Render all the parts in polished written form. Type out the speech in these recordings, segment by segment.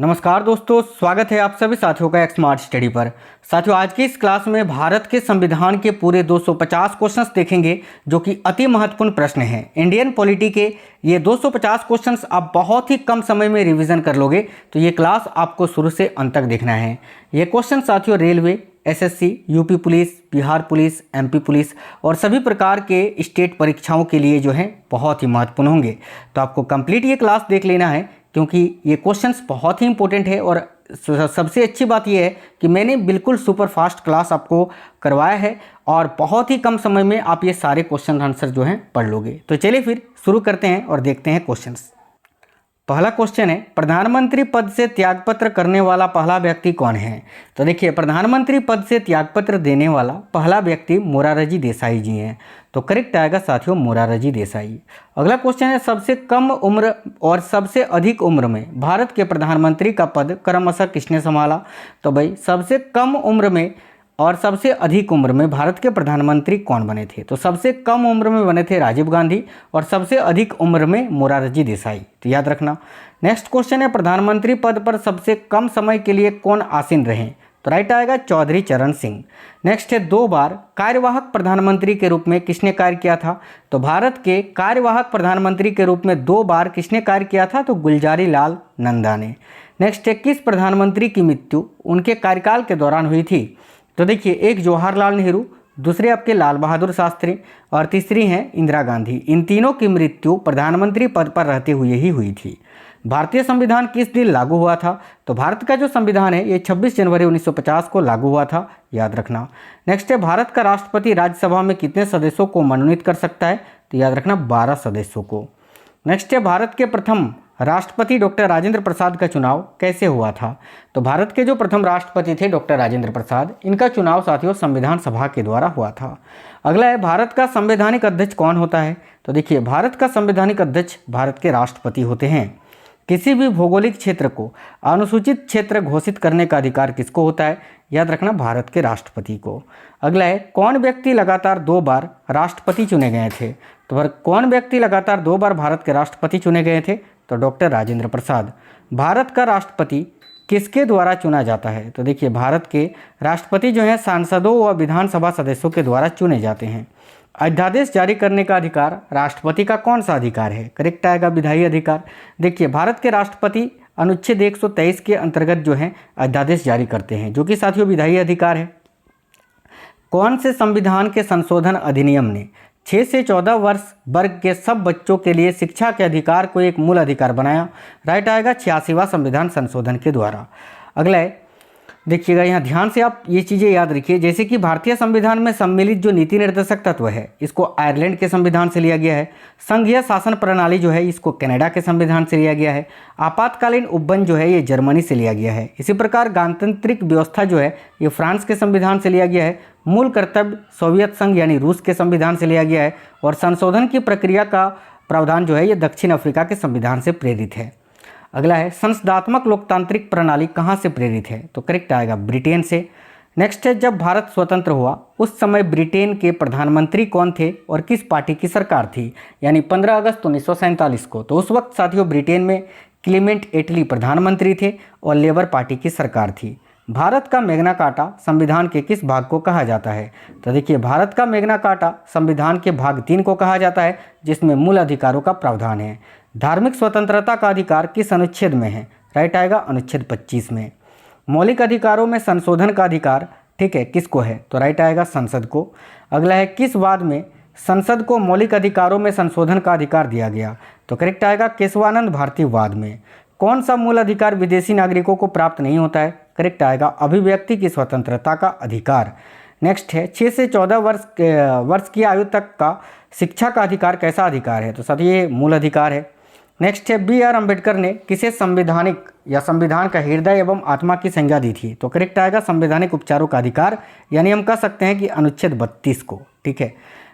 नमस्कार दोस्तों, स्वागत है आप सभी साथियों का एक स्मार्ट स्टडी पर। साथियों, आज की इस क्लास में भारत के संविधान के पूरे 250 क्वेश्चंस देखेंगे जो कि अति महत्वपूर्ण प्रश्न हैं। इंडियन पॉलिटी के ये 250 क्वेश्चंस आप बहुत ही कम समय में रिवीजन कर लोगे, तो ये क्लास आपको शुरू से अंत तक देखना है। ये क्वेश्चन साथियों railway, SSC, UP police, Bihar police, MP police और सभी प्रकार के स्टेट परीक्षाओं के लिए जो है बहुत ही महत्वपूर्ण होंगे। तो आपको कंप्लीट ये क्लास देख लेना है क्योंकि ये क्वेश्चंस बहुत ही इंपॉर्टेंट है। और सबसे अच्छी बात यह है कि मैंने बिल्कुल सुपर फास्ट क्लास आपको करवाया है और बहुत ही कम समय में आप ये सारे क्वेश्चन आंसर जो हैं पढ़ लोगे। तो चलिए फिर शुरू करते हैं और देखते हैं क्वेश्चंस। पहला क्वेश्चन है, प्रधानमंत्री पद से त्यागपत्र करने वाला पहला व्यक्ति कौन है? तो देखिए, प्रधानमंत्री पद से त्यागपत्र देने वाला पहला व्यक्ति मोरारजी देसाई जी हैं। तो करेक्ट आएगा साथियों मोरारजी देसाई। अगला क्वेश्चन है, सबसे कम उम्र और सबसे अधिक उम्र में भारत के प्रधानमंत्री का पद क्रमशः किसने संभाला? तो भाई सबसे कम उम्र में और सबसे अधिक उम्र में भारत के प्रधानमंत्री कौन बने थे? तो सबसे कम उम्र में बने थे राजीव गांधी और सबसे अधिक उम्र में मोरारजी देसाई। तो याद रखना। नेक्स्ट क्वेश्चन है, प्रधानमंत्री पद पर सबसे कम समय के लिए कौन आसीन रहे? तो राइट आएगा चौधरी चरण सिंह। नेक्स्ट है, 2 बार कार्यवाहक प्रधानमंत्री के रूप में किसने कार्य किया था? तो भारत के कार्यवाहक प्रधानमंत्री के रूप में 2 बार किसने कार्य किया था? तो गुलजारी लाल नंदा ने। नेक्स्ट है, किस प्रधानमंत्री की मृत्यु उनके कार्यकाल के दौरान हुई थी? तो देखिए, एक जवाहरलाल नेहरू, दूसरे आपके लाल बहादुर शास्त्री और तीसरी हैं इंदिरा गांधी। इन तीनों की मृत्यु प्रधानमंत्री पद पर रहते हुए ही हुई थी। भारतीय संविधान किस दिन लागू हुआ था? तो भारत का जो संविधान है ये 26 जनवरी 1950 को लागू हुआ था, याद रखना। नेक्स्ट है, भारत का राष्ट्रपति राज्यसभा में कितने सदस्यों को मनोनीत कर सकता है? तो याद रखना 12 सदस्यों को। नेक्स्ट है, भारत के प्रथम राष्ट्रपति डॉक्टर राजेंद्र प्रसाद का चुनाव कैसे हुआ था? तो भारत के जो प्रथम राष्ट्रपति थे डॉक्टर राजेंद्र प्रसाद, इनका चुनाव साथियों संविधान सभा के द्वारा हुआ था। अगला है, भारत का संवैधानिक अध्यक्ष कौन होता है? तो देखिए, भारत का संवैधानिक अध्यक्ष भारत के राष्ट्रपति होते हैं। किसी भी भौगोलिक क्षेत्र को अनुसूचित क्षेत्र घोषित करने का अधिकार किसको होता है? याद रखना भारत के राष्ट्रपति को। अगला है, कौन व्यक्ति लगातार 2 बार राष्ट्रपति चुने गए थे? तो कौन व्यक्ति लगातार 2 बार भारत के राष्ट्रपति चुने गए थे? तो डॉक्टर राजेंद्र प्रसाद। भारत का राष्ट्रपति किसके द्वारा चुना जाता है? तो देखिए, भारत के राष्ट्रपति जो हैं सांसदों व विधानसभा सदस्यों के द्वारा चुने जाते हैं। अध्यादेश जारी करने का अधिकार राष्ट्रपति का कौन सा अधिकार है? करेक्ट आएगा विधायी अधिकार। देखिए, भारत के राष्ट्रपति अनुच्छेद 123 के अंतर्गत जो है अध्यादेश जारी करते हैं, जो कि साथियों विधायी अधिकार है। कौन से संविधान के संशोधन अधिनियम ने 6 से 14 वर्ष वर्ग के सब बच्चों के लिए शिक्षा के अधिकार को एक मूल अधिकार बनाया? राइट आएगा 86वां संविधान संशोधन के द्वारा। अगला है, देखिएगा यहाँ ध्यान से आप ये चीज़ें याद रखिए, जैसे कि भारतीय संविधान में सम्मिलित जो नीति निर्देशक तत्व है इसको आयरलैंड के संविधान से लिया गया है। संघीय शासन प्रणाली जो है इसको कनाडा के संविधान से लिया गया है। आपातकालीन उपबंध जो है ये जर्मनी से लिया गया है। इसी प्रकार गणतांत्रिक व्यवस्था जो है ये फ्रांस के संविधान से लिया गया है। मूल कर्तव्य सोवियत संघ यानी रूस के संविधान से लिया गया है। और संशोधन की प्रक्रिया का प्रावधान जो है ये दक्षिण अफ्रीका के संविधान से प्रेरित है। अगला है, संसदात्मक लोकतांत्रिक प्रणाली कहाँ से प्रेरित है? तो करेक्ट आएगा ब्रिटेन से। नेक्स्ट है, जब भारत स्वतंत्र हुआ उस समय ब्रिटेन के प्रधानमंत्री कौन थे और किस पार्टी की सरकार थी? यानी 15 अगस्त 1947 को। तो उस वक्त साथियों ब्रिटेन में क्लीमेंट एटली प्रधानमंत्री थे और लेबर पार्टी की सरकार थी। भारत का मैग्ना कार्टा संविधान के किस भाग को कहा जाता है? तो देखिए, भारत का मैग्ना कार्टा संविधान के भाग 3 को कहा जाता है, जिसमें मूल अधिकारों का प्रावधान है। धार्मिक स्वतंत्रता का अधिकार किस अनुच्छेद में है? राइट आएगा अनुच्छेद 25 में। मौलिक अधिकारों में संशोधन का अधिकार ठीक है किसको है? तो राइट आएगा संसद को। अगला है, किस वाद में संसद को मौलिक अधिकारों में संशोधन का अधिकार दिया गया? तो करेक्ट आएगा केशवानंद भारती वाद में। कौन सा मूल अधिकार विदेशी नागरिकों को प्राप्त नहीं होता है? करेक्ट आएगा अभिव्यक्ति की स्वतंत्रता का अधिकार। नेक्स्ट है, 6 से 14 वर्ष की आयु तक का शिक्षा का अधिकार कैसा अधिकार है? तो साथ ये मूल अधिकार है। नेक्स्ट है, BR अम्बेडकर ने किसे संवैधानिक या संविधान का हृदय एवं आत्मा की संज्ञा दी थी? तो करेक्ट आएगा संवैधानिक उपचारों का अधिकार, यानी हम कह सकते हैं कि अनुच्छेद 32 को। ठीक है।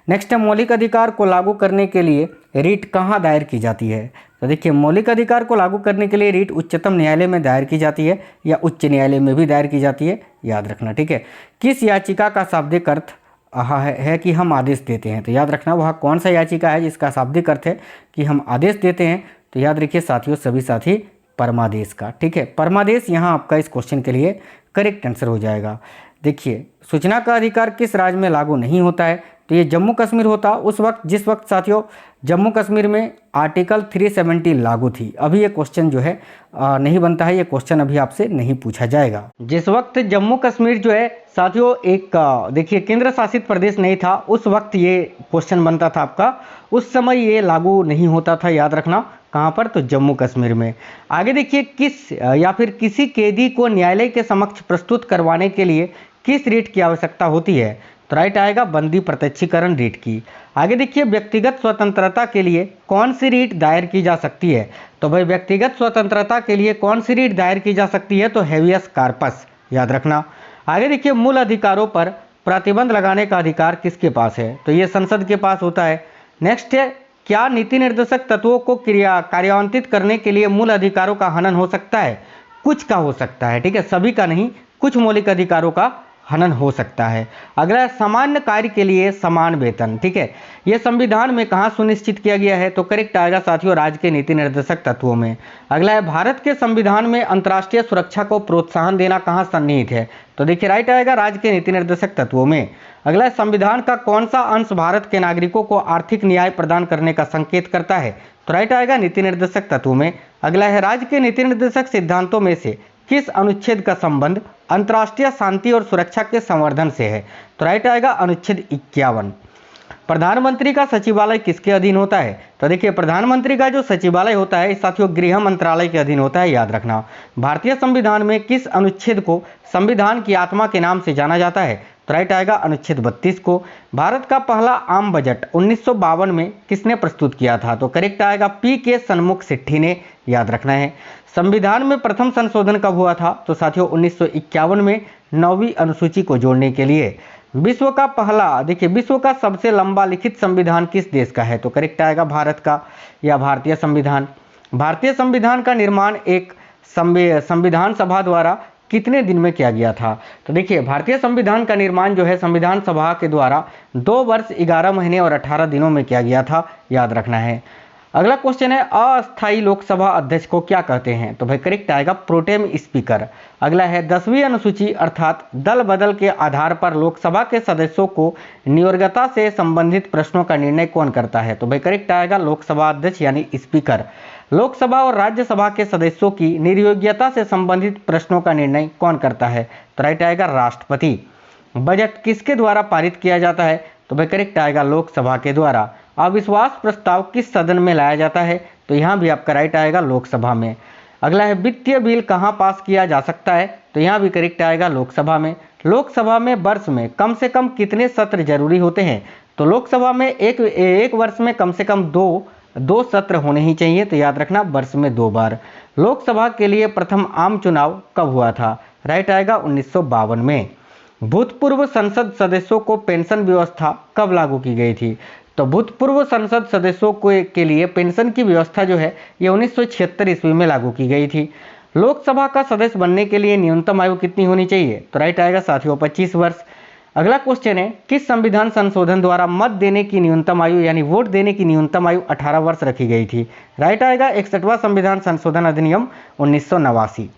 नेक्स्ट है, मौलिक अधिकार को लागू करने के लिए रीट कहाँ दायर की जाती है? तो देखिए, मौलिक अधिकार को लागू करने के लिए रीट उच्चतम न्यायालय में दायर की जाती है या उच्च न्यायालय में भी दायर की जाती है, याद रखना। ठीक है। किस याचिका का शाब्दिक अर्थ है कि हम आदेश देते हैं? तो याद रखना वह कौन सा याचिका है जिसका शाब्दिक अर्थ है कि हम आदेश देते हैं? तो याद रखिए साथियों, सभी साथी परमादेश का। ठीक है, परमादेश यहाँ आपका इस क्वेश्चन के लिए करेक्ट आंसर हो जाएगा। देखिए, सूचना का अधिकार किस राज्य में लागू नहीं होता है, तो ये जम्मू कश्मीर होता उस वक्त जिस वक्त साथियों जम्मू कश्मीर में आर्टिकल 370 लागू थी। अभी ये क्वेश्चन जो है नहीं बनता है, ये क्वेश्चन अभी आपसे नहीं पूछा जाएगा। जिस वक्त जम्मू कश्मीर जो है साथियों एक देखिए केंद्र शासित प्रदेश नहीं था, उस वक्त ये क्वेश्चन बनता था आपका, उस समय ये लागू नहीं होता था, याद रखना। कहाँ पर, तो जम्मू कश्मीर में। आगे देखिए, किस या फिर किसी कैदी को न्यायालय के समक्ष प्रस्तुत करवाने के लिए किस रीट की आवश्यकता होती है, तो राइट आएगा बंदी प्रत्यक्षीकरण रीट की। आगे देखिए, व्यक्तिगत स्वतंत्रता के लिए कौन सी रीट दायर की जा सकती है, तो भाई व्यक्तिगत स्वतंत्रता के लिए कौन सी रीट दायर की जा सकती है, तो हेवियस कार्पस, याद रखना। आगे देखिए, मूल अधिकारों पर प्रतिबंध लगाने का अधिकार किसके पास है, तो ये संसद के पास होता है। नेक्स्ट है, क्या नीति निर्देशक तत्वों को कार्यान्वित करने के लिए मूल अधिकारों का हनन हो सकता है, कुछ का हो सकता है, ठीक है, सभी का नहीं, कुछ मौलिक अधिकारों का हनन हो सकता है। अगला, सामान्य कार्य के लिए समान वेतन, ठीक है, यह संविधान में कहाँ सुनिश्चित किया गया है, तो करेक्ट आएगा साथियों राज्य के नीति निर्देशक तत्वों में। अगला है, भारत के संविधान में अंतर्राष्ट्रीय सुरक्षा को प्रोत्साहन देना कहाँ सन्निहित है, तो देखिए राइट आएगा राज्य के नीति निर्देशक तत्वों में। अगला है, संविधान का कौन सा अंश भारत के नागरिकों को आर्थिक न्याय प्रदान करने का संकेत करता है, तो राइट आएगा नीति निर्देशक तत्वों में। अगला है, राज्य के नीति निर्देशक सिद्धांतों में से किस अनुच्छेद का संबंध अंतर्राष्ट्रीय शांति और सुरक्षा के संवर्धन से है, तो राइट आएगा अनुच्छेद 51। प्रधानमंत्री का सचिवालय किसके अधीन होता है, तो देखिए प्रधानमंत्री का जो सचिवालय होता है साथियों गृह मंत्रालय के अधीन होता है, याद रखना। भारतीय संविधान में किस अनुच्छेद को संविधान की आत्मा के नाम से जाना जाता है, तो राइट आएगा अनुच्छेद 32 को। भारत का पहला आम बजट 1952 में किसने प्रस्तुत किया था, तो करेक्ट आएगा पी.के. सन्मुख सिट्ठी ने, याद रखना है। संविधान में प्रथम संशोधन कब हुआ था, तो साथियों 1951 में 9वीं अनुसूची को जोड़ने के लिए। विश्व का पहला, देखिए विश्व का सबसे लंबा लिखित संविधान किस देश का है, तो करेक्ट आएगा भारत का या भारतीय संविधान। भारतीय संविधान का निर्माण एक संविधान सभा द्वारा कितने दिन में किया गया था, तो देखिए भारतीय संविधान का निर्माण जो है संविधान सभा के द्वारा 2 वर्ष 11 महीने और 18 दिनों में किया गया था, याद रखना है। अगला क्वेश्चन है, अस्थायी लोकसभा अध्यक्ष को क्या कहते हैं, तो भाई करेक्ट आएगा प्रोटेम स्पीकर। अगला है, 10वीं अनुसूची अर्थात दल बदल के आधार पर लोकसभा के सदस्यों को नियोक्ता से संबंधित प्रश्नों का निर्णय कौन करता है, तो भाई करेक्ट आएगा लोकसभा अध्यक्ष यानी स्पीकर। लोकसभा और राज्यसभा के सदस्यों की निर्योग्यता से संबंधित प्रश्नों का निर्णय कौन करता है, तो राइट आएगा राष्ट्रपति। बजट किसके द्वारा पारित किया जाता है, तो भाई करेक्ट आएगा लोकसभा के द्वारा। अविश्वास प्रस्ताव किस सदन में लाया जाता है, तो यहाँ भी आपका राइट आएगा लोकसभा में। अगला है, वित्तीय बिल कहाँ पास किया जा सकता है, तो यहाँ भी करेक्ट आएगा लोकसभा में। लोकसभा में वर्ष में कम से कम कितने सत्र जरूरी होते हैं, तो लोकसभा में एक वर्ष में कम से कम दो सत्र होने ही चाहिए, तो याद रखना वर्ष में 2 बार। लोकसभा के लिए प्रथम आम चुनाव कब हुआ था, राइट आएगा 1952 में। भूतपूर्व संसद सदस्यों को पेंशन व्यवस्था कब लागू की गई थी, तो भूतपूर्व संसद सदस्यों के लिए पेंशन की व्यवस्था जो है ये 1976 ईस्वी में लागू की गई थी। लोकसभा का सदस्य बनने के लिए न्यूनतम आयु कितनी होनी चाहिए, तो राइट आएगा साथियों 25 वर्ष। अगला क्वेश्चन है, किस संविधान संशोधन द्वारा मत देने की न्यूनतम आयु यानी वोट देने की न्यूनतम आयु 18 वर्ष रखी गई थी, राइट आएगा 61वां संविधान संशोधन अधिनियम 1989।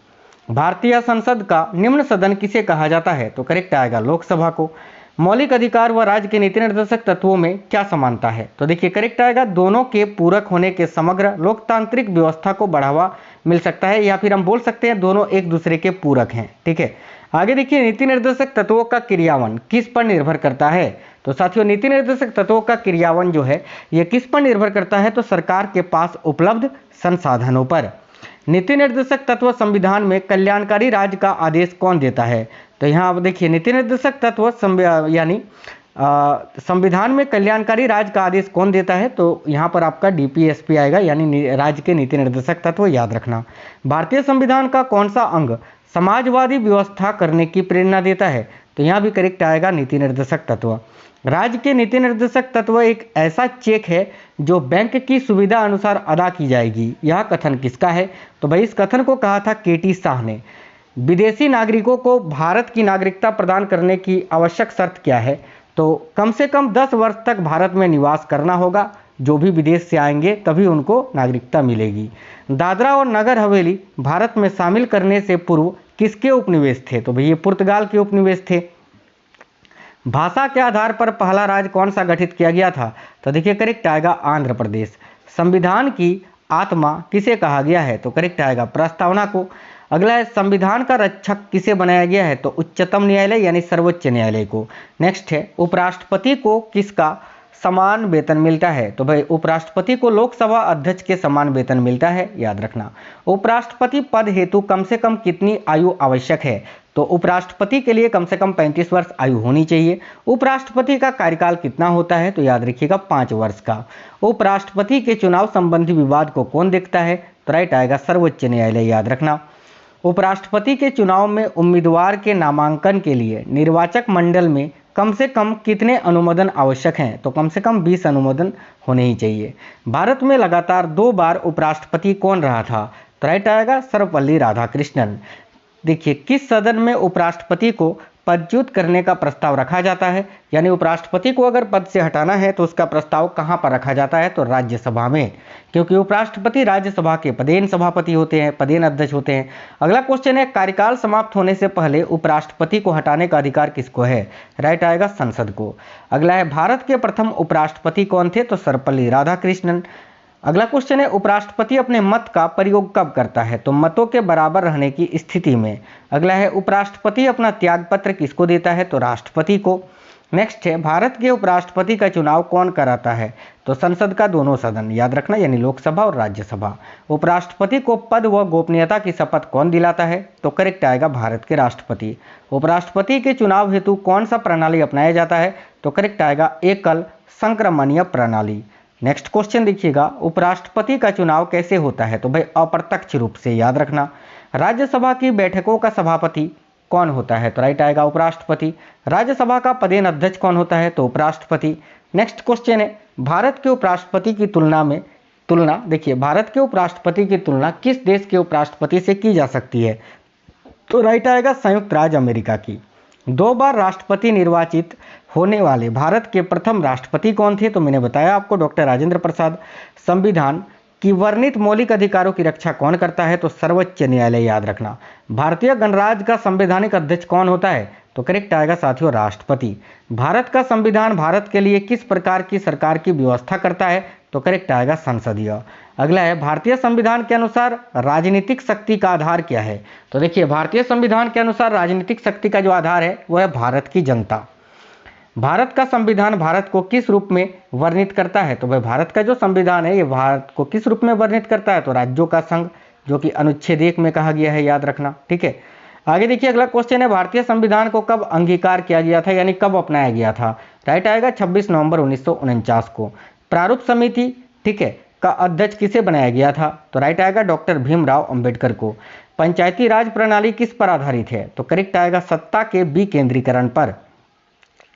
भारतीय संसद का निम्न सदन किसे कहा जाता है, तो करेक्ट आएगा लोकसभा को। मौलिक अधिकार व राज्य के नीति निर्देशक तत्वों में क्या समानता है, तो देखिए करेक्ट आएगा दोनों के पूरक होने के समग्र लोकतांत्रिक व्यवस्था को बढ़ावा मिल सकता है, या फिर हम बोल सकते हैं दोनों एक दूसरे के पूरक हैं, ठीक है। आगे देखिए, नीति निर्देशक तत्वों का क्रियान्वयन किस पर निर्भर करता है, तो साथियों नीति निर्देशक तत्वों का क्रियान्वयन जो है यह किस पर निर्भर करता है, तो सरकार के पास उपलब्ध संसाधनों पर। नीति निर्देशक तत्व संविधान में कल्याणकारी राज्य का आदेश कौन देता है, तो यहाँ आप देखिए नीति निर्देशक तत्व यानी संविधान में कल्याणकारी राज्य का आदेश कौन देता है, तो यहाँ पर आपका डीपीएसपी आएगा यानी राज्य के नीति निर्देशक तत्व, याद रखना। भारतीय संविधान का कौन सा अंग समाजवादी व्यवस्था करने की प्रेरणा देता है, तो यहाँ भी करेक्ट आएगा नीति निर्देशक तत्व। राज्य के नीति निर्देशक तत्व एक ऐसा चेक है जो बैंक की सुविधा अनुसार अदा की जाएगी, यह कथन किसका है, तो भाई इस कथन को कहा था के.टी. शाह ने। विदेशी नागरिकों को भारत की नागरिकता प्रदान करने की आवश्यक शर्त क्या है, तो कम से कम 10 वर्ष तक भारत में निवास करना होगा, जो भी विदेश से आएंगे तभी उनको नागरिकता मिलेगी। दादरा और नगर हवेली भारत में शामिल करने से पूर्व किसके उपनिवेश थे? तो भैया पुर्तगाल के उपनिवेश थे। भाषा के आधार पर पहला राज्य कौन सा गठित किया गया था? तो देखिए करेक्ट आएगा आंध्र प्रदेश। संविधान की आत्मा किसे कहा गया है? तो करेक्ट आएगा प्रस्तावना को। अगला है संविधान का रक्षक किसे बनाया गया है? तो उच्चतम न्यायालय यानी सर्वोच्च न्यायालय को। नेक्स्ट है उपराष्ट्रपति को किसका समान वेतन मिलता है? तो भाई उपराष्ट्रपति को लोकसभा अध्यक्ष के समान वेतन मिलता है, याद रखना। उपराष्ट्रपति पद हेतु कम से कम कितनी आयु आवश्यक है? तो उपराष्ट्रपति के लिए कम से कम 35 वर्ष आयु होनी चाहिए। उपराष्ट्रपति का कार्यकाल कितना होता है? तो याद रखिएगा 5 वर्ष का। उपराष्ट्रपति के चुनाव संबंधी विवाद को कौन देखता है? तो राइट आएगा सर्वोच्च न्यायालय, याद रखना। उपराष्ट्रपति के चुनाव में उम्मीदवार के नामांकन के लिए निर्वाचक मंडल में कम से कम कितने अनुमोदन आवश्यक हैं? तो कम से कम 20 अनुमोदन होने ही चाहिए। भारत में लगातार 2 बार उपराष्ट्रपति कौन रहा था? तो राइट आएगा सर्वपल्ली राधाकृष्णन। देखिए किस सदन में उपराष्ट्रपति को पदच्युत करने का प्रस्ताव रखा जाता है? यानी उपराष्ट्रपति को अगर पद से हटाना है तो उसका प्रस्ताव कहां पर रखा जाता है? तो राज्यसभा में, क्योंकि उपराष्ट्रपति राज्यसभा के पदेन सभापति होते हैं, पदेन अध्यक्ष होते हैं। अगला क्वेश्चन है कार्यकाल समाप्त होने से पहले उपराष्ट्रपति को हटाने का अधिकार किसको है? राइट आएगा संसद को। अगला है भारत के प्रथम उपराष्ट्रपति कौन थे? तो सर्वपल्ली राधाकृष्णन। अगला क्वेश्चन है उपराष्ट्रपति अपने मत का प्रयोग कब करता है? तो मतों के बराबर रहने की स्थिति में। अगला है उपराष्ट्रपति अपना त्यागपत्र किसको देता है? तो राष्ट्रपति को। नेक्स्ट है भारत के उपराष्ट्रपति का चुनाव कौन कराता है? तो संसद का दोनों सदन, याद रखना, यानी लोकसभा और राज्यसभा। उपराष्ट्रपति को पद व गोपनीयता की शपथ कौन दिलाता है? तो करेक्ट आएगा भारत के राष्ट्रपति। उपराष्ट्रपति के चुनाव हेतु कौन सा प्रणाली अपनाया जाता है? तो करेक्ट आएगा एकल संक्रमणीय प्रणाली। नेक्स्ट क्वेश्चन देखिएगा उपराष्ट्रपति का चुनाव कैसे होता है? तो भाई अप्रत्यक्ष रूप से, याद रखना। राज्यसभा की बैठकों का सभापति कौन होता है? तो राइट आएगा उपराष्ट्रपति। राज्यसभा का पदेन अध्यक्ष कौन होता है? तो उपराष्ट्रपति। नेक्स्ट क्वेश्चन है भारत के उपराष्ट्रपति की तुलना देखिए भारत के उपराष्ट्रपति की तुलना किस देश के उपराष्ट्रपति से की जा सकती है? तो राइट आएगा संयुक्त राज्य अमेरिका की। 2 बार राष्ट्रपति निर्वाचित होने वाले भारत के प्रथम राष्ट्रपति कौन थे? तो मैंने बताया आपको डॉक्टर राजेंद्र प्रसाद। संविधान की वर्णित मौलिक अधिकारों की रक्षा कौन करता है? तो सर्वोच्च न्यायालय, याद रखना। भारतीय गणराज्य का संवैधानिक अध्यक्ष कौन होता है? तो करेक्ट आएगा साथियों राष्ट्रपति। भारत का संविधान भारत के लिए किस प्रकार की सरकार की व्यवस्था करता है? तो करेक्ट आएगा संसदीय। अगला है भारतीय संविधान के अनुसार राजनीतिक शक्ति का आधार क्या है? तो देखिए भारतीय संविधान के अनुसार राजनीतिक शक्ति का जो आधार है वह है भारत की जनता। भारत का संविधान भारत को किस रूप में वर्णित करता है? तो भाई भारत का जो संविधान है ये भारत को किस रूप में वर्णित करता है? तो राज्यों का संघ, जो कि अनुच्छेद 1 में कहा गया है, याद रखना। ठीक है, आगे देखिए अगला क्वेश्चन है भारतीय संविधान को कब अंगीकार किया गया था, यानी कब अपनाया गया था? राइट आएगा 26 नवंबर 1949 को। प्रारूप समिति, ठीक है, का अध्यक्ष किसे बनाया गया था? तो राइट आएगा डॉक्टर भीमराव अंबेडकर को। पंचायती राज प्रणाली किस पर आधारित है? तो करेक्ट आएगा सत्ता के विकेंद्रीकरण पर।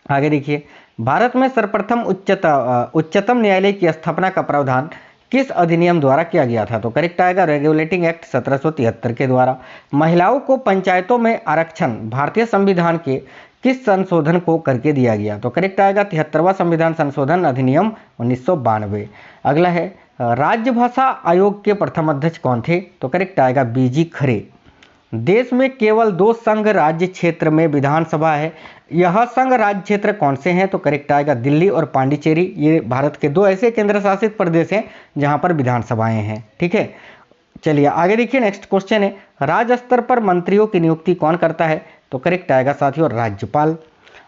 आगे देखिए भारत में सर्वप्रथम उच्चतम न्यायालय की स्थापना का प्रावधान किस अधिनियम द्वारा किया गया था? तो करेक्ट आएगा रेगुलेटिंग एक्ट 1773 के द्वारा। महिलाओं को पंचायतों में आरक्षण भारतीय संविधान के किस संशोधन को करके दिया गया? तो करेक्ट आएगा 73वां संविधान संशोधन अधिनियम 1992। अगला है राज्य भाषा आयोग के प्रथम अध्यक्ष कौन थे? तो करेक्ट आएगा बीजी खरे। देश में केवल 2 संघ राज्य क्षेत्र में विधानसभा है, यह संघ राज्य क्षेत्र कौन से हैं? तो करेक्ट आएगा दिल्ली और पांडिचेरी। ये भारत के 2 ऐसे केंद्र शासित प्रदेश हैं जहां पर विधानसभाएं हैं। ठीक है, चलिए आगे देखिए नेक्स्ट क्वेश्चन है राज्य स्तर पर मंत्रियों की नियुक्ति कौन करता है? तो करेक्ट आएगा साथियों राज्यपाल।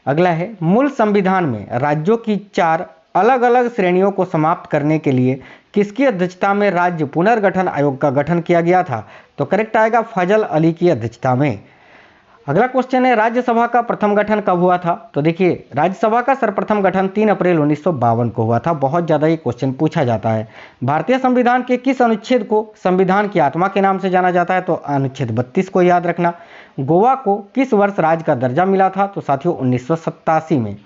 अगला है मूल संविधान में राज्यों की 4 अलग अलग श्रेणियों को समाप्त करने के लिए किसकी अध्यक्षता में राज्य पुनर्गठन आयोग का गठन किया गया था? तो करेक्ट आएगा फजल अली की अध्यक्षता में। अगला क्वेश्चन है राज्यसभा का प्रथम गठन कब हुआ था? तो देखिए राज्यसभा का सर्वप्रथम गठन 3 अप्रैल 1952 को हुआ था। बहुत ज़्यादा ये क्वेश्चन पूछा जाता है। भारतीय संविधान के किस अनुच्छेद को संविधान की आत्मा के नाम से जाना जाता है? तो अनुच्छेद 32 को, याद रखना। गोवा को किस वर्ष राज्य का दर्जा मिला था? तो साथियों 1987 में।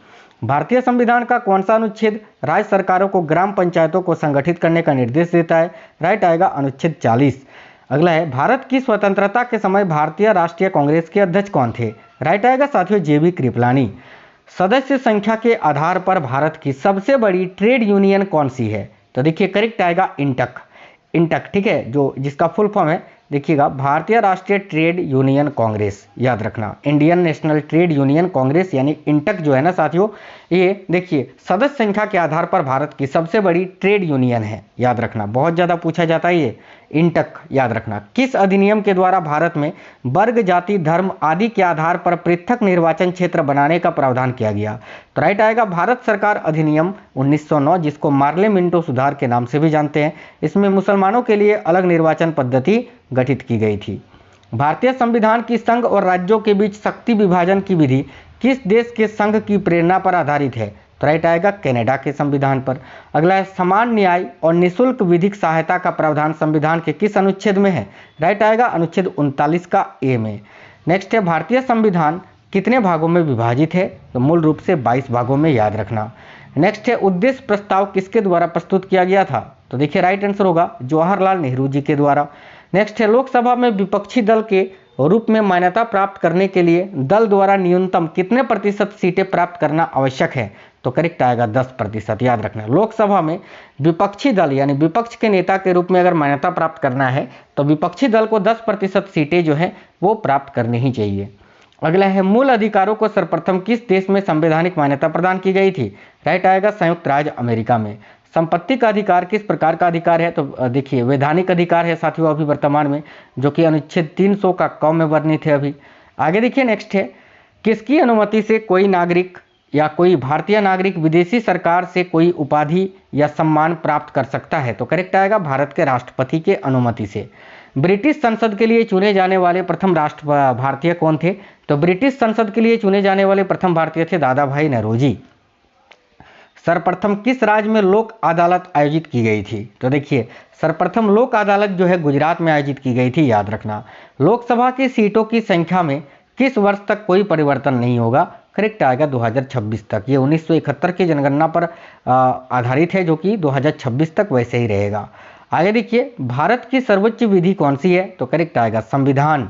भारतीय संविधान का कौन सा अनुच्छेद राज्य सरकारों को ग्राम पंचायतों को संगठित करने का निर्देश देता है? राइट आएगा अनुच्छेद 40। अगला है भारत की स्वतंत्रता के समय भारतीय राष्ट्रीय कांग्रेस के अध्यक्ष कौन थे? राइट आएगा साथियों JB कृपलानी। सदस्य संख्या के आधार पर भारत की सबसे बड़ी ट्रेड यूनियन कौन सी है? तो देखिए करेक्ट आएगा इंटक। इंटक, ठीक है, जो जिसका फुल फॉर्म है देखिएगा भारतीय राष्ट्रीय ट्रेड यूनियन कांग्रेस, याद रखना, Indian national trade union Congress यानी इंटक जो है ना साथियों, ये देखिए सदस्य संख्या के आधार पर भारत की सबसे बड़ी ट्रेड यूनियन है, याद रखना, बहुत ज़्यादा पूछा जाता है ये इंटक, याद रखना। किस अधिनियम के द्वारा भारत में वर्ग, जाति, धर्म आदि के आधार पर पृथक निर्वाचन क्षेत्र बनाने का प्रावधान किया गया? तो राइट आएगा भारत सरकार अधिनियम 1909, जिसको मार्ले मिंटो सुधार के नाम से भी जानते हैं। इसमें मुसलमानों के लिए अलग निर्वाचन पद्धति गठित की गई थी। भारतीय संविधान की संघ और राज्यों के बीच शक्ति विभाजन की विधि किस देश के संघ की प्रेरणा पर आधारित है? तो राइट आएगा कनाडा के संविधान पर। अगला है समान न्याय और निःशुल्क विधिक सहायता का प्रावधान संविधान के किस अनुच्छेद में है? राइट आएगा अनुच्छेद 39 का ए में। नेक्स्ट है भारतीय संविधान कितने भागों में विभाजित है? तो मूल रूप से 22 भागों में, याद रखना। नेक्स्ट है उद्देश्य प्रस्ताव किसके द्वारा प्रस्तुत किया गया था? तो देखिए राइट आंसर होगा जवाहरलाल नेहरू जी के द्वारा। नेक्स्ट है लोकसभा में विपक्षी दल के रूप में मान्यता प्राप्त करने के लिए दल द्वारा न्यूनतम कितने प्रतिशत सीटें प्राप्त करना आवश्यक है? तो करेक्ट आएगा 10%, याद रखना। लोकसभा में विपक्षी दल यानी विपक्ष के नेता के रूप में अगर मान्यता प्राप्त करना है तो विपक्षी दल को 10% सीटें जो है वो प्राप्त करनी ही चाहिए। अगला है मूल अधिकारों को सर्वप्रथम किस देश में संवैधानिक मान्यता प्रदान की गई थी? राइट आएगा संयुक्त राज्य अमेरिका में। संपत्ति का अधिकार किस प्रकार का अधिकार है? तो देखिए वैधानिक अधिकार है साथियों अभी वर्तमान में, जो कि अनुच्छेद 300 का क में वर्णित है अभी। आगे देखिए नेक्स्ट है किसकी अनुमति से कोई नागरिक या कोई भारतीय नागरिक विदेशी सरकार से कोई उपाधि या सम्मान प्राप्त कर सकता है? तो करेक्ट आएगा भारत के राष्ट्रपति के अनुमति से। ब्रिटिश संसद के लिए चुने जाने वाले प्रथम भारतीय कौन थे? तो ब्रिटिश संसद के लिए चुने जाने वाले प्रथम भारतीय थे दादा भाई नौरोजी। सर्वप्रथम किस राज्य में लोक अदालत आयोजित की गई थी? तो देखिए सर्वप्रथम लोक अदालत जो है गुजरात में आयोजित की गई थी, याद रखना। लोकसभा की सीटों की संख्या में किस वर्ष तक कोई परिवर्तन नहीं होगा? करेक्ट आएगा 2026 तक। ये 1971 की जनगणना पर आधारित है, जो कि 2026 तक वैसे ही रहेगा। आगे देखिए भारत की सर्वोच्च विधि कौन सी है? तो करेक्ट आएगा संविधान।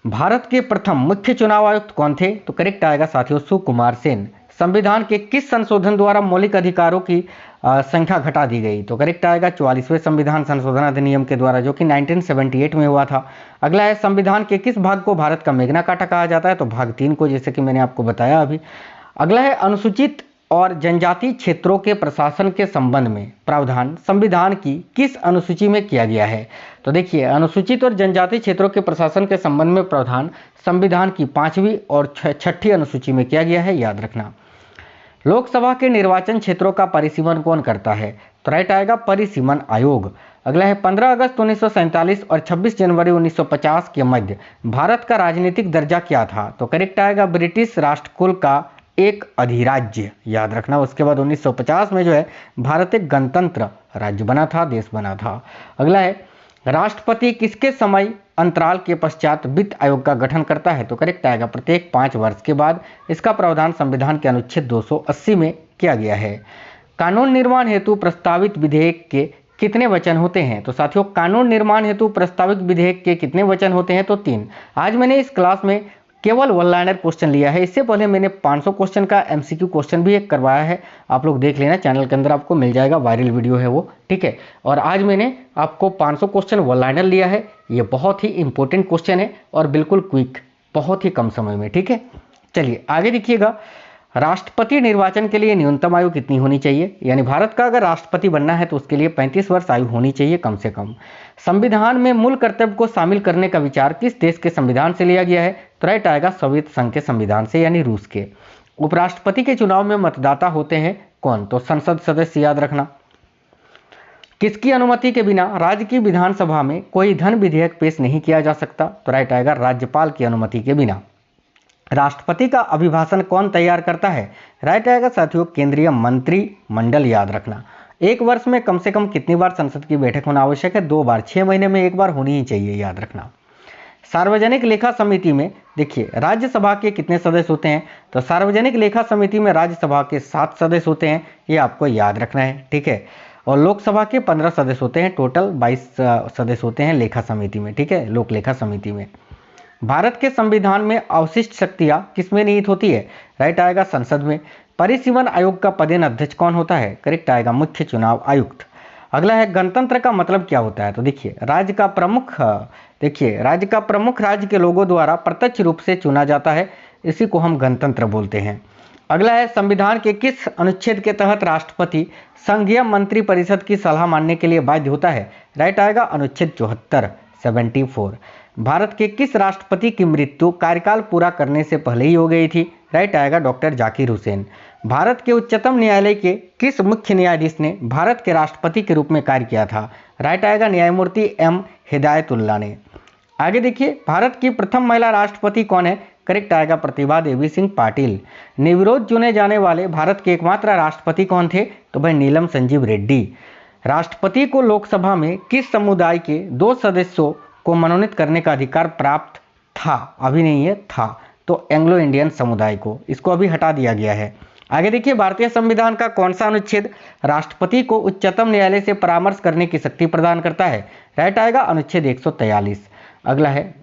भारत के प्रथम मुख्य चुनाव आयुक्त कौन थे? तो करेक्ट आएगा साथियों सुकुमार सेन। संविधान के किस संशोधन द्वारा मौलिक अधिकारों की संख्या घटा दी गई? तो करेक्ट आएगा 44वें संविधान संशोधन अधिनियम के द्वारा, जो कि 1978 में हुआ था। अगला है संविधान के किस भाग को भारत का मेग्ना कार्टा कहा जाता है? तो भाग 3 को, जैसे कि मैंने आपको बताया अभी। अगला है अनुसूचित और जनजाति क्षेत्रों के प्रशासन के संबंध में प्रावधान संविधान की किस अनुसूची में किया गया है? तो देखिए अनुसूचित और जनजाति क्षेत्रों के प्रशासन के संबंध में प्रावधान संविधान की 5वीं और 6ठी अनुसूची में किया गया है, याद रखना। लोकसभा के निर्वाचन क्षेत्रों का परिसीमन कौन करता है? तो राइट आएगा परिसीमन आयोग। अगला है 15 अगस्त 1947 और 26 जनवरी 1950 के मध्य भारत का राजनीतिक दर्जा क्या था? तो करेक्ट आएगा ब्रिटिश राष्ट्रकुल का एक अधिराज्य, याद रखना। उसके बाद 1950 में जो है भारत एक गणतंत्र राज्य बना था, देश बना था। अगला है राष्ट्रपति किसके समय अंतराल के पश्चात वित्त आयोग का गठन करता है? तो करेक्ट आएगा प्रत्येक 5 वर्ष के बाद। इसका प्रावधान संविधान के अनुच्छेद 280 में किया गया है। कानून निर्माण हेतु प्रस्तावित विधेयक के कितने वचन होते हैं? तो साथियों कानून निर्माण हेतु प्रस्तावित विधेयक के कितने वचन होते हैं? तो 3। आज मैंने इस क्लास में केवल 1 लाइनर क्वेश्चन लिया है। इससे पहले मैंने 500 क्वेश्चन का MCQ क्वेश्चन भी एक करवाया है, आप लोग देख लेना, चैनल के अंदर आपको मिल जाएगा, वायरल वीडियो है वो, ठीक है। और आज मैंने आपको 500 क्वेश्चन 1 लाइनर लिया है। ये बहुत ही इंपॉर्टेंट क्वेश्चन है और बिल्कुल क्विक, बहुत ही कम समय में, ठीक है। चलिए आगे देखिएगा, राष्ट्रपति निर्वाचन के लिए न्यूनतम आयु कितनी होनी चाहिए? यानी भारत का अगर राष्ट्रपति बनना है तो उसके लिए 35 वर्ष आयु होनी चाहिए कम से कम। संविधान में मूल कर्तव्य को शामिल करने का विचार किस देश के संविधान से लिया गया है? तो राइट आएगा सोवियत संघ के संविधान से, यानी रूस के। उपराष्ट्रपति के चुनाव में मतदाता होते हैं कौन? तो संसद सदस्य, याद रखना। किसकी अनुमति के बिना राज्य की विधानसभा में कोई धन विधेयक पेश नहीं किया जा सकता? तो राइट आएगा राज्यपाल की अनुमति के बिना। राष्ट्रपति का अभिभाषण कौन तैयार करता है? राइट आएगा साथियों केंद्रीय मंत्रिमंडल, याद रखना। एक वर्ष में कम से कम कितनी बार संसद की बैठक होना आवश्यक है? 2 बार, 6 महीने में 1 बार होनी ही चाहिए, याद रखना। सार्वजनिक लेखा समिति में देखिए राज्यसभा के कितने सदस्य होते हैं? तो सार्वजनिक लेखा समिति में राज्यसभा के 7 सदस्य होते हैं, ये आपको याद रखना है, ठीक है। और लोकसभा के 15 सदस्य होते हैं, टोटल 22 सदस्य होते हैं लेखा समिति में, ठीक है, लोक लेखा समिति में। भारत के संविधान में अवशिष्ट शक्तियां किसमें निहित होती है? राइट आएगा संसद में। परिसीमन आयोग का पदेन अध्यक्ष कौन होता है? करेक्ट आएगा मुख्य चुनाव आयुक्त। अगला है गणतंत्र का मतलब क्या होता है? तो देखिए राज्य का प्रमुख राज्य के लोगों द्वारा प्रत्यक्ष रूप से चुना जाता है, इसी को हम गणतंत्र बोलते हैं। अगला है संविधान के किस अनुच्छेद के तहत राष्ट्रपति संघीय मंत्रिपरिषद की सलाह मानने के लिए बाध्य होता है? राइट आएगा अनुच्छेद 74। भारत के किस राष्ट्रपति की मृत्यु कार्यकाल पूरा करने से पहले ही हो गई थी? राइट आएगा डॉक्टर जाकिर हुसैन। भारत के उच्चतम न्यायालय के किस मुख्य न्यायाधीश ने भारत के राष्ट्रपति के रूप में कार्य किया था? राइट आएगा न्यायमूर्ति एम हिदायतुल्लाह ने। आगे देखिए भारत की प्रथम महिला राष्ट्रपति कौन है? करेक्ट आएगा प्रतिभा देवी सिंह पाटिल। निर्विरोध चुने जाने वाले भारत के एकमात्र राष्ट्रपति कौन थे? तो भाई नीलम संजीव रेड्डी। राष्ट्रपति को लोकसभा में किस समुदाय के 2 सदस्यों को मनोनीत करने का अधिकार प्राप्त था? अभी नहीं है, था, तो एंग्लो इंडियन समुदाय को, इसको अभी हटा दिया गया है। आगे देखिए भारतीय संविधान का कौन सा अनुच्छेद राष्ट्रपति को उच्चतम न्यायालय से परामर्श करने की शक्ति प्रदान करता है? राइट आएगा अनुच्छेद 143। अगला है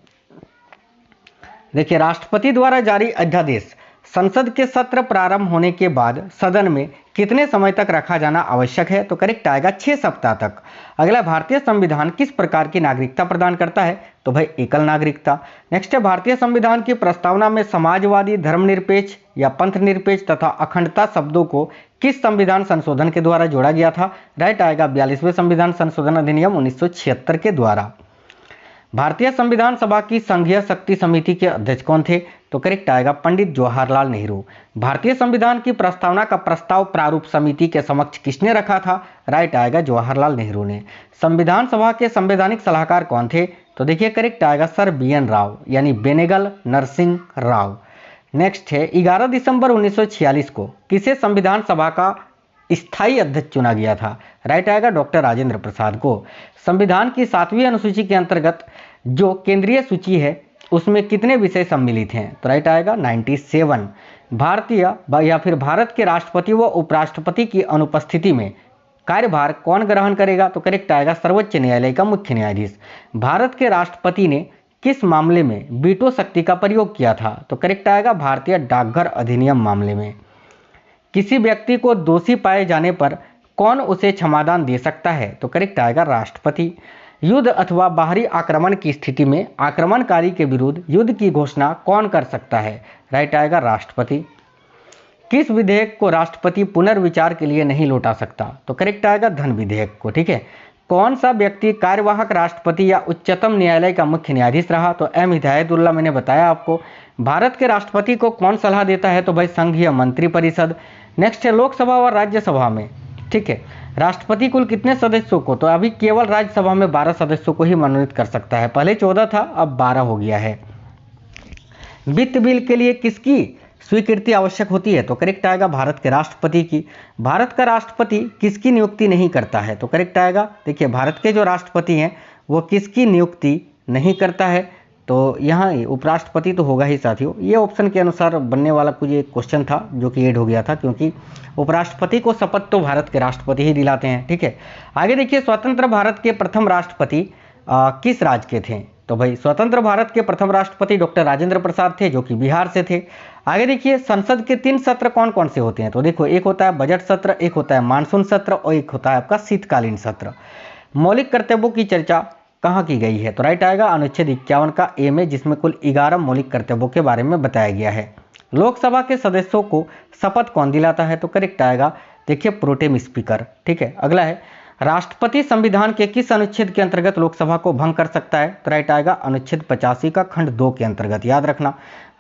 देखिए राष्ट्रपति द्वारा जारी अध्यादेश संसद के सत्र प्रारंभ होने के बाद सदन में कितने समय तक रखा जाना आवश्यक है? तो करेक्ट आएगा 6 सप्ताह तक। अगला भारतीय संविधान किस प्रकार की नागरिकता प्रदान करता है? तो भाई एकल नागरिकता। नेक्स्ट है भारतीय संविधान की प्रस्तावना में समाजवादी, धर्मनिरपेक्ष या पंथनिरपेक्ष तथा अखंडता शब्दों को किस संविधान संशोधन के द्वारा जोड़ा गया था? राइट आएगा 42वें संविधान संशोधन अधिनियम 1976 के द्वारा। भारतीय संविधान सभा की संघीय शक्ति समिति के अध्यक्ष कौन थे? तो करेक्ट आएगा पंडित जवाहरलाल नेहरू। भारतीय संविधान की प्रस्तावना का प्रस्ताव प्रारूप समिति के समक्ष किसने रखा था? राइट आएगा जवाहरलाल नेहरू ने। संविधान सभा के संवैधानिक सलाहकार कौन थे? तो देखिए करेक्ट आएगा सर BN राव यानी बेनेगल नरसिंह राव। नेक्स्ट है 11 दिसंबर 1946 को किसे संविधान सभा का स्थायी अध्यक्ष चुना गया था? राइट आएगा डॉक्टर राजेंद्र प्रसाद को। संविधान की 7वीं अनुसूची के अंतर्गत जो केंद्रीय सूची है उसमें कितने विषय सम्मिलित हैं? तो राइट आएगा 97। भारतीय या फिर भारत के राष्ट्रपति व उपराष्ट्रपति की अनुपस्थिति में कार्यभार कौन ग्रहण करेगा? तो करेक्ट आएगा सर्वोच्च न्यायालय का मुख्य न्यायाधीश। भारत के राष्ट्रपति ने किस मामले में वीटो शक्ति का प्रयोग किया था? तो करेक्ट आएगा भारतीय डाकघर अधिनियम मामले में। किसी व्यक्ति को दोषी पाए जाने पर कौन उसे क्षमादान दे सकता है? तो करेक्ट आएगा राष्ट्रपति। युद्ध अथवा बाहरी आक्रमण की स्थिति में आक्रमणकारी के विरुद्ध युद्ध की घोषणा कौन कर सकता है? राइट आएगा राष्ट्रपति। किस विधेयक को राष्ट्रपति पुनर्विचार के लिए नहीं लौटा सकता? तो करेक्ट आएगा धन विधेयक को। ठीक है, कौन सा व्यक्ति कार्यवाहक राष्ट्रपति या उच्चतम न्यायालय का मुख्य न्यायाधीश रहा? तो एम हिदायतुल्लाह मैंने बताया आपको। भारत के राष्ट्रपति को कौन सलाह देता है? तो भाई संघीय मंत्रिपरिषद। नेक्स्ट है लोकसभा और राज्यसभा में, ठीक है, राष्ट्रपति कुल कितने सदस्यों को? तो अभी केवल राज्यसभा में 12 सदस्यों को ही मनोनीत कर सकता है, पहले 14 था अब 12 हो गया है। वित्त बिल के लिए किसकी स्वीकृति आवश्यक होती है? तो करेक्ट आएगा भारत के राष्ट्रपति की। भारत का राष्ट्रपति किसकी नियुक्ति नहीं करता है? तो करेक्ट आएगा देखिए भारत के जो राष्ट्रपति हैं वो किसकी नियुक्ति नहीं करता है? तो यहाँ उपराष्ट्रपति तो होगा ही साथियों। ये ऑप्शन के अनुसार बनने वाला कुछ एक क्वेश्चन था जो कि ऐड हो गया था, क्योंकि उपराष्ट्रपति को शपथ तो भारत के राष्ट्रपति ही दिलाते हैं। ठीक है, आगे देखिए स्वतंत्र भारत के प्रथम राष्ट्रपति किस राज्य के थे? तो भाई स्वतंत्र भारत के प्रथम राष्ट्रपति डॉक्टर राजेंद्र प्रसाद थे, जो कि बिहार से थे। आगे देखिए संसद के 3 सत्र कौन कौन से होते हैं? तो देखो एक होता है बजट सत्र, एक होता है मानसून सत्र और एक होता है आपका शीतकालीन सत्र। मौलिक कर्तव्यों की चर्चा कहाँ की गई है? तो राइट आएगा अनुच्छेद 51 का ए में, जिसमें कुल 11 मौलिक कर्तव्यों के बारे में बताया गया है। लोकसभा के सदस्यों को शपथ कौन दिलाता है? तो करेक्ट आएगा देखिए प्रोटेम स्पीकर। ठीक है, अगला है राष्ट्रपति संविधान के किस अनुच्छेद के अंतर्गत लोकसभा को भंग कर सकता है? तो राइट आएगा अनुच्छेद 85 का खंड 2 के अंतर्गत, याद रखना।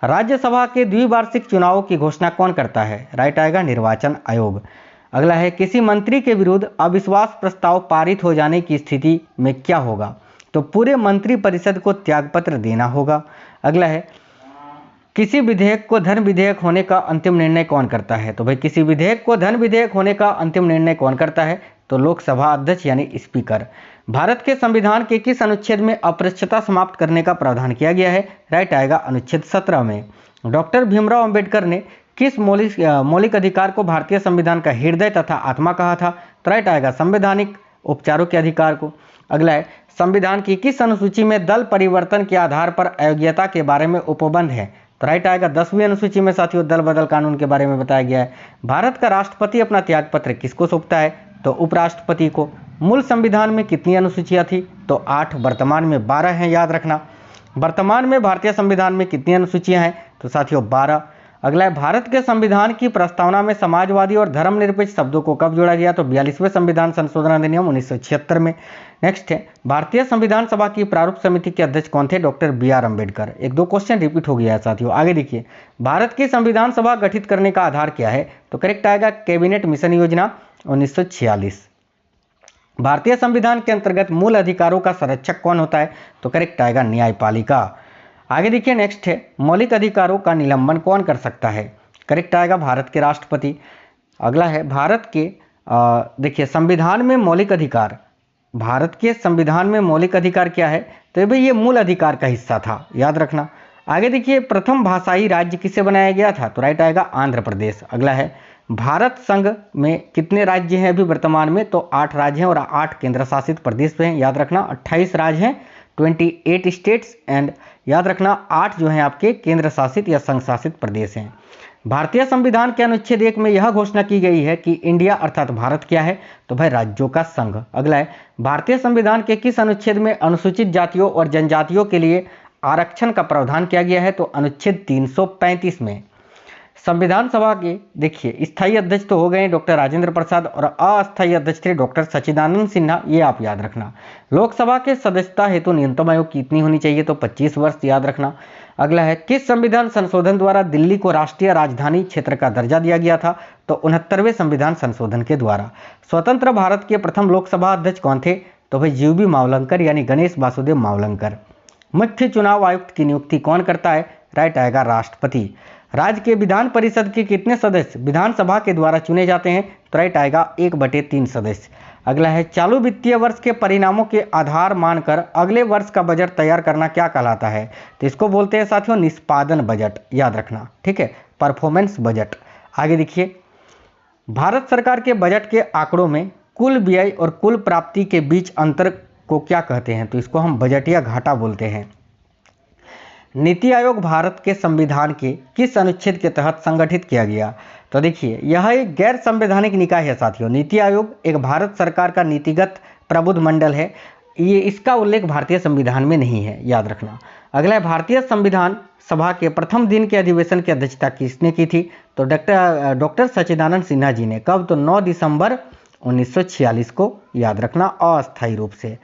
राज्यसभा के द्विवार्षिक चुनावों की घोषणा कौन करता है? राइट आएगा निर्वाचन आयोग। अगला है किसी मंत्री के विरुद्ध अविश्वास प्रस्ताव पारित हो जाने की स्थिति में क्या होगा? तो पूरे मंत्रिपरिषद को त्यागपत्र देना होगा। अगला है किसी विधेयक को धन विधेयक होने का अंतिम निर्णय कौन करता है? तो भाई किसी विधेयक को धन विधेयक होने का अंतिम निर्णय कौन करता है? तो लोकसभा अध्यक्ष यानी स्पीकर। भारत के संविधान के किस अनुच्छेद में अपृच्छता समाप्त करने का प्रावधान किया गया है? राइट आएगा अनुच्छेद 17 में। डॉक्टर भीमराव अंबेडकर ने किस मौलिक अधिकार को भारतीय संविधान का हृदय तथा आत्मा कहा था? तो राइट आएगा संवैधानिक उपचारों के अधिकार को। अगला है संविधान की किस अनुसूची में दल परिवर्तन के आधार पर अयोग्यता के बारे में उपबंध है? तो राइट आएगा 10वीं अनुसूची में साथियों दल बदल कानून के बारे में बताया गया है। भारत का राष्ट्रपति अपना त्यागपत्र किसको सौंपता है, तो उपराष्ट्रपति को। मूल संविधान में कितनी अनुसूचियां थी, तो 8, वर्तमान में 12 हैं, याद रखना। वर्तमान में भारतीय संविधान में कितनी अनुसूचियां हैं, तो साथियों 12। अगला है, भारत के संविधान की प्रस्तावना में समाजवादी और धर्मनिरपेक्ष शब्दों को कब जोड़ा गया, तो 42वें संविधान संशोधन अधिनियम 1976 में। नेक्स्ट है, भारतीय संविधान सभा की प्रारूप समिति के अध्यक्ष कौन थे, डॉक्टर BR अम्बेडकर। एक दो क्वेश्चन रिपीट हो गया है साथियों। आगे देखिए, भारत की संविधान सभा गठित करने का आधार क्या है, तो करेक्ट आएगा कैबिनेट मिशन योजना 1946। भारतीय संविधान के अंतर्गत मूल अधिकारों का संरक्षक कौन होता है, तो करेक्ट आएगा न्यायपालिका। आगे देखिए, नेक्स्ट है, मौलिक अधिकारों का निलंबन कौन कर सकता है, करेक्ट आएगा भारत के राष्ट्रपति। अगला है, भारत के देखिए संविधान में मौलिक अधिकार, भारत के संविधान में मौलिक अधिकार क्या है, तो भाई ये मूल अधिकार का हिस्सा था, याद रखना। आगे देखिए, प्रथम भाषाई राज्य किसे बनाया गया था, तो राइट आएगा आंध्र प्रदेश। अगला है, भारत संघ में कितने राज्य हैं अभी वर्तमान में, तो 8 राज्य हैं और 8 केंद्र शासित प्रदेश हैं, याद रखना। 28 राज्य हैं, 28 स्टेट्स एंड याद रखना 8 जो हैं आपके केंद्र शासित या संघ शासित प्रदेश हैं। भारतीय संविधान के अनुच्छेद 1 में यह घोषणा की गई है कि इंडिया अर्थात भारत क्या है, तो भाई राज्यों का संघ। अगला है, भारतीय संविधान के किस अनुच्छेद में अनुसूचित जातियों और जनजातियों के लिए आरक्षण का प्रावधान किया गया है, तो अनुच्छेद 335 में। संविधान सभा के देखिए स्थायी अध्यक्ष तो हो गए डॉक्टर राजेंद्र प्रसाद और अस्थायी अध्यक्ष थे डॉक्टर सच्चिदानंद सिन्हा, ये आप याद रखना। लोकसभा के सदस्यता हेतु न्यूनतम आयु कितनी होनी चाहिए, तो 25 वर्ष, याद रखना। अगला है, किस संविधान संशोधन द्वारा दिल्ली को राष्ट्रीय राजधानी क्षेत्र का दर्जा दिया गया था, तो 69वें संविधान संशोधन के द्वारा। स्वतंत्र भारत के प्रथम लोकसभा अध्यक्ष कौन थे, तो भाई GV मावलंकर यानी गणेश वासुदेव मावलंकर। मुख्य चुनाव आयुक्त की नियुक्ति कौन करता है, राइट आएगा राष्ट्रपति। राज्य के विधान परिषद के कितने सदस्य विधानसभा के द्वारा चुने जाते हैं, तो राइट आएगा 1/3 सदस्य। अगला है, चालू वित्तीय वर्ष के परिणामों के आधार मानकर अगले वर्ष का बजट तैयार करना क्या कहलाता है, तो इसको बोलते हैं साथियों निष्पादन बजट, याद रखना, ठीक है, परफॉर्मेंस बजट। आगे देखिए, भारत सरकार के बजट के आंकड़ों में कुल व्यय और कुल प्राप्ति के बीच अंतर को क्या कहते हैं, तो इसको हम बजटीय घाटा बोलते हैं। नीति आयोग भारत के संविधान के किस अनुच्छेद के तहत संगठित किया गया, तो देखिए यह एक गैर संवैधानिक निकाय है साथियों। नीति आयोग एक भारत सरकार का नीतिगत प्रबुद्ध मंडल है, ये इसका उल्लेख भारतीय संविधान में नहीं है, याद रखना। अगला है, भारतीय संविधान सभा के प्रथम दिन के अधिवेशन की अध्यक्षता किसने की थी, तो डॉक्टर सच्चिदानंद सिन्हा जी ने। कब, तो 9 दिसंबर 1946 को, याद रखना, अस्थायी रूप से।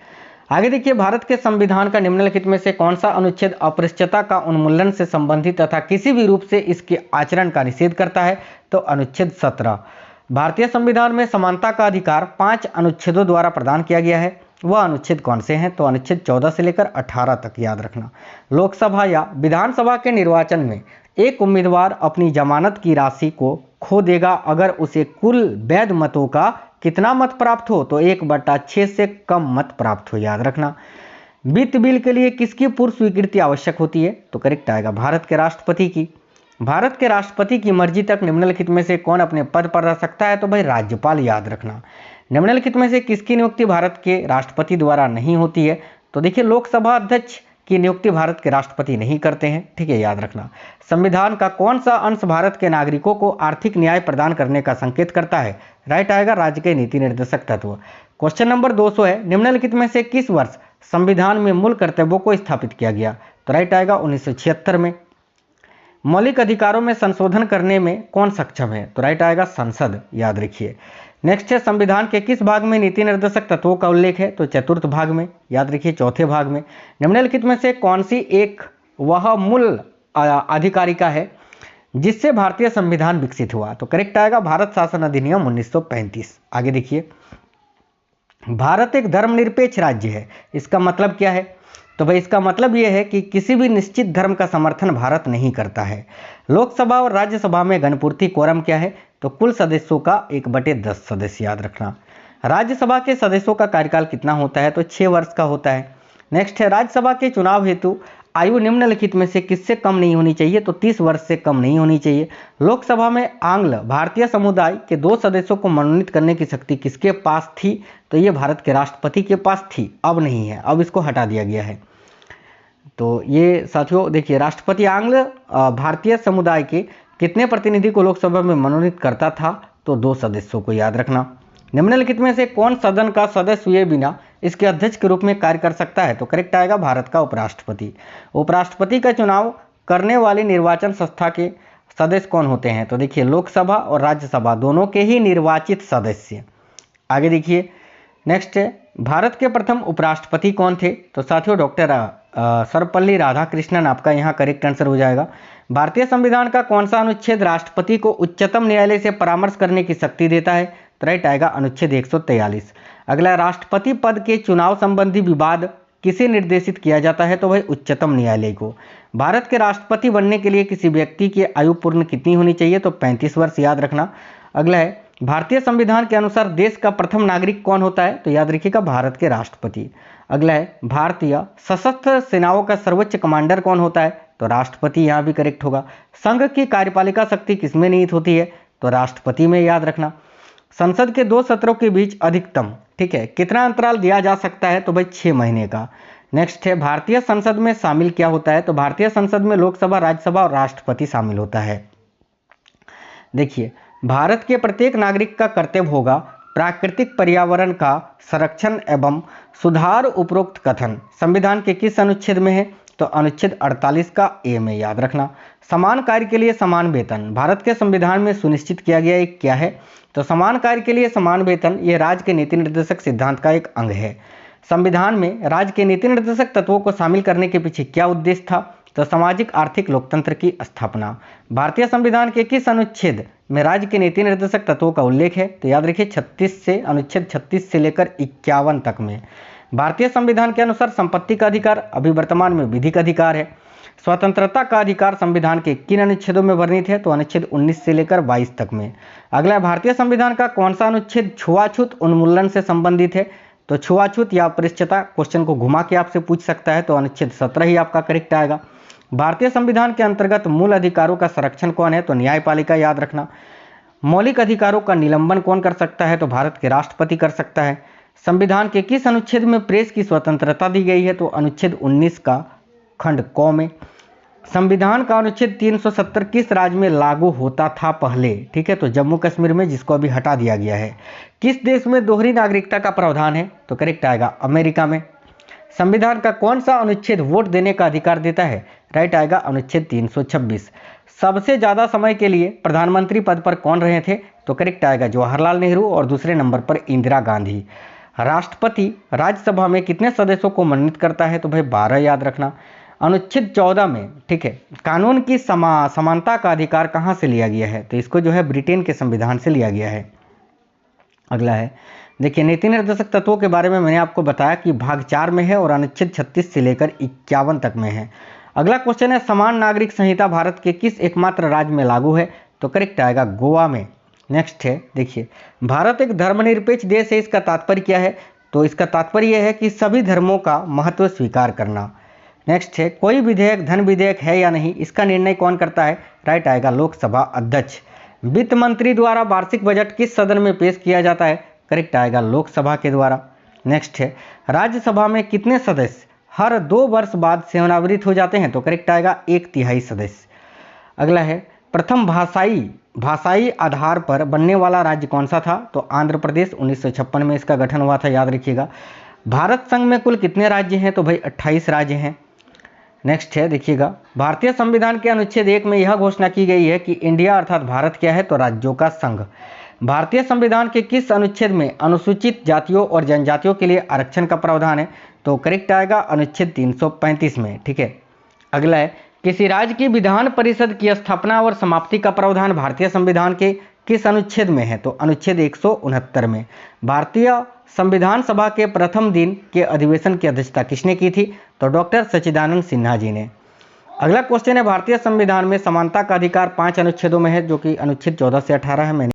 आगे देखिए, भारत के संविधान का निम्नलिखित में से कौन सा अनुच्छेद अपृष्टता का उन्मूलन से संबंधित तथा किसी भी रूप से इसके आचरण का निषेध करता है, तो अनुच्छेद 17। भारतीय संविधान में समानता का अधिकार 5 अनुच्छेदों द्वारा प्रदान किया गया है, वह अनुच्छेद कौन से हैं, तो अनुच्छेद 14 से लेकर 18 तक, याद रखना। लोकसभा या विधानसभा के निर्वाचन में एक उम्मीदवार अपनी जमानत की राशि को खो देगा अगर उसे कुल वैध मतों का कितना मत प्राप्त हो, तो 1/6 से कम मत प्राप्त हो, याद रखना। वित्त बिल के लिए किसकी पूर्व स्वीकृति आवश्यक होती है, तो करेक्ट आएगा भारत के राष्ट्रपति की। भारत के राष्ट्रपति की मर्जी तक निम्नलिखित में से कौन अपने पद पर रह सकता है, तो भाई राज्यपाल, याद रखना। निम्नलिखित में से किसकी नियुक्ति भारत के राष्ट्रपति द्वारा नहीं होती है, तो देखिए लोकसभा अध्यक्ष की नियुक्ति भारत के राष्ट्रपति नहीं करते हैं, ठीक है, याद रखना। संविधान का कौन सा अंश भारत के नागरिकों को आर्थिक न्याय प्रदान करने का संकेत करता है, राइट आएगा राज्य के नीति निर्देशक तत्व। क्वेश्चन नंबर 200 है, निम्नलिखित में से किस वर्ष संविधान में मूल कर्तव्यों को स्थापित किया गया, तो राइट आएगा 1976 में। मौलिक अधिकारों में संशोधन करने में कौन सक्षम है, तो राइट आएगा संसद, याद रखिए। नेक्स्ट है, संविधान के किस भाग में नीति निर्देशक तत्वों का उल्लेख है, तो चतुर्थ भाग में, याद रखिए, चौथे भाग में। निम्नलिखित में से कौन सी एक वह मूल अधिकारिका है जिससे भारतीय संविधान विकसित हुआ, तो करेक्ट आएगा भारत शासन अधिनियम 1935। आगे देखिए, भारत एक धर्मनिरपेक्ष राज्य है, इसका मतलब क्या है, तो भाई इसका मतलब यह है कि किसी भी निश्चित धर्म का समर्थन भारत नहीं करता है। लोकसभा और राज्यसभा में घनपूर्ति कोरम क्या है, तो कुल सदस्यों का 1/10 सदस्य, याद रखना। राज्यसभा के सदस्यों का कार्यकाल कितना होता है, तो 6 वर्ष का होता है। नेक्स्ट है, राज्यसभा के चुनाव हेतु आयु निम्नलिखित में से किससे कम नहीं होनी चाहिए, तो 30 वर्ष से कम नहीं होनी चाहिए। लोकसभा में आंग्ल भारतीय समुदाय के 2 सदस्यों को मनोनीत करने की शक्ति किसके पास थी, तो ये भारत के राष्ट्रपति के पास थी, अब नहीं है, अब इसको हटा दिया गया है। तो ये साथियों देखिए, राष्ट्रपति आंग्ल भारतीय समुदाय के कितने प्रतिनिधि को लोकसभा में मनोनीत करता था? तो 2 सदस्यों को याद रखना। निम्नलिखित में से कौन सदन का सदस्य हुए बिना इसके अध्यक्ष के रूप में कार्य कर सकता है? तो करेक्ट आएगा भारत का उपराष्ट्रपति। उपराष्ट्रपति का चुनाव करने वाली निर्वाचन संस्था के सदस्य कौन होते हैं? तो देखिए, लोकसभा और राज्यसभा दोनों के ही निर्वाचित सदस्य। आगे देखिए, नेक्स्ट है, भारत के प्रथम उपराष्ट्रपति कौन थे? तो साथियों डॉक्टर सर्वपल्ली राधाकृष्णन आपका यहाँ करेक्ट आंसर हो जाएगा। भारतीय संविधान का कौन सा अनुच्छेद राष्ट्रपति को उच्चतम न्यायालय से परामर्श करने की शक्ति देता है? तो राइट आएगा अनुच्छेद 143। अगला, राष्ट्रपति पद के चुनाव संबंधी विवाद किसे निर्देशित किया जाता है? तो भाई उच्चतम न्यायालय को। भारत के राष्ट्रपति बनने के लिए किसी व्यक्ति की आयु पूर्ण कितनी होनी चाहिए? तो 35 वर्ष, याद रखना। अगला है, भारतीय संविधान के अनुसार देश का प्रथम नागरिक कौन होता है? तो याद रखिएगा भारत के राष्ट्रपति। अगला है, भारतीय सशस्त्र सेनाओं का सर्वोच्च कमांडर कौन होता है? तो राष्ट्रपति, यहाँ भी करेक्ट होगा। संघ की कार्यपालिका शक्ति किसमें निहित होती है? तो राष्ट्रपति में, याद रखना। संसद के 2 सत्रों के बीच अधिकतम, ठीक है, कितना अंतराल दिया जा सकता है? तो भाई 6 महीने का। नेक्स्ट है, भारतीय संसद में शामिल क्या होता है? तो भारतीय संसद में लोकसभा, राज्यसभा और राष्ट्रपति शामिल होता है। देखिए, भारत के प्रत्येक नागरिक का कर्तव्य होगा प्राकृतिक पर्यावरण का संरक्षण एवं सुधार। उपरोक्त कथन संविधान के किस अनुच्छेद में है? तो अनुच्छेद 48 का ए में, याद रखना। समान कार्य के लिए समान वेतन भारत के संविधान में सुनिश्चित किया गया एक क्या है? तो समान कार्य के लिए समान वेतन, ये राज्य के नीति निर्देशक सिद्धांत का एक अंग है। संविधान में राज्य के नीति निर्देशक तत्वों को शामिल करने के पीछे क्या उद्देश्य था? तो सामाजिक आर्थिक लोकतंत्र की स्थापना। भारतीय संविधान के किस अनुच्छेद में राज्य के नीति निर्देशक तत्वों का उल्लेख है? तो याद रखिए 36 से, अनुच्छेद 36 से लेकर 51 तक में। भारतीय संविधान के अनुसार संपत्ति का अधिकार अभी वर्तमान में विधिक अधिकार है। स्वतंत्रता का अधिकार संविधान के किन अनुच्छेदों में वर्णित है? तो अनुच्छेद 19 से लेकर 22 तक में। अगला, भारतीय संविधान का कौन सा अनुच्छेद छुआछूत उन्मूलन से संबंधित है? तो छुआछूत या अपरिच्छता क्वेश्चन को घुमा के आपसे पूछ सकता है, तो अनुच्छेद 17 ही आपका करेक्ट आएगा। भारतीय संविधान के अंतर्गत मूल अधिकारों का संरक्षण कौन है? तो न्यायपालिका, याद रखना। मौलिक अधिकारों का निलंबन कौन कर सकता है? तो भारत के राष्ट्रपति कर सकता है। संविधान के किस अनुच्छेद में प्रेस की स्वतंत्रता दी गई है? तो अनुच्छेद 19 का खंड क में। संविधान का अनुच्छेद 370 किस राज्य में लागू होता था पहले? ठीक है, तो जम्मू कश्मीर में, जिसको अभी हटा दिया गया है। किस देश में दोहरी नागरिकता का प्रावधान है? तो करेक्ट आएगा अमेरिका में। संविधान का कौन सा अनुच्छेद वोट देने का अधिकार देता है? राइट आएगा अनुच्छेद 326। सबसे ज्यादा समय के लिए प्रधानमंत्री पद पर कौन रहे थे? तो करेक्ट आएगा जवाहरलाल नेहरू और दूसरे नंबर पर इंदिरा गांधी। राष्ट्रपति राज्यसभा में कितने सदस्यों को मनोनीत करता है? तो भाई 12, याद रखना। अनुच्छेद 14 में, ठीक है, कानून की समानता का अधिकार कहाँ से लिया गया है? तो इसको जो है ब्रिटेन के संविधान से लिया गया है। अगला है, देखिए, नीति निर्देशक तत्वों के बारे में मैंने आपको बताया कि भाग 4 में है और अनुच्छेद 36 से लेकर 51 तक में है। अगला क्वेश्चन है, समान नागरिक संहिता भारत के किस एकमात्र राज्य में लागू है? तो करेक्ट आएगा गोवा में। नेक्स्ट है, देखिए, भारत एक धर्मनिरपेक्ष देश है, इसका तात्पर्य क्या है? तो इसका तात्पर्य यह है कि सभी धर्मों का महत्व स्वीकार करना। नेक्स्ट है, कोई विधेयक धन विधेयक है या नहीं, इसका निर्णय कौन करता है? राइट आएगा लोकसभा अध्यक्ष। वित्त मंत्री द्वारा वार्षिक बजट किस सदन में पेश किया जाता है? करेक्ट आएगा लोकसभा के द्वारा। नेक्स्ट है, राज्यसभा में कितने सदस्य हर 2 वर्ष बाद सेवानिवृत्त हो जाते हैं? तो करेक्ट आएगा 1/3 सदस्य। अगला है, प्रथम भाषाई आधार पर बनने वाला राज्य कौन सा था? तो आंध्र प्रदेश, 1956 में इसका गठन हुआ था, याद रखिएगा। भारत संघ में कुल कितने राज्य हैं? तो भाई 28 राज्य हैं। नेक्स्ट है, देखिएगा, भारतीय संविधान के अनुच्छेद 1 में यह घोषणा की गई है कि इंडिया अर्थात भारत क्या है? तो राज्यों का संघ। भारतीय संविधान के किस अनुच्छेद में अनुसूचित जातियों और जनजातियों के लिए आरक्षण का प्रावधान है? तो करेक्ट आएगा अनुच्छेद 335 में, ठीक है। अगला है, किसी राज्य की विधान परिषद की स्थापना और समाप्ति का प्रावधान भारतीय संविधान के किस अनुच्छेद में है? तो अनुच्छेद 169 में। भारतीय संविधान सभा के प्रथम दिन के अधिवेशन की अध्यक्षता किसने की थी? तो डॉक्टर सच्चिदानंद सिन्हा जी ने। अगला क्वेश्चन है, भारतीय संविधान में समानता का अधिकार 5 अनुच्छेदों में है, जो कि अनुच्छेद 14 से 18 है। मैंने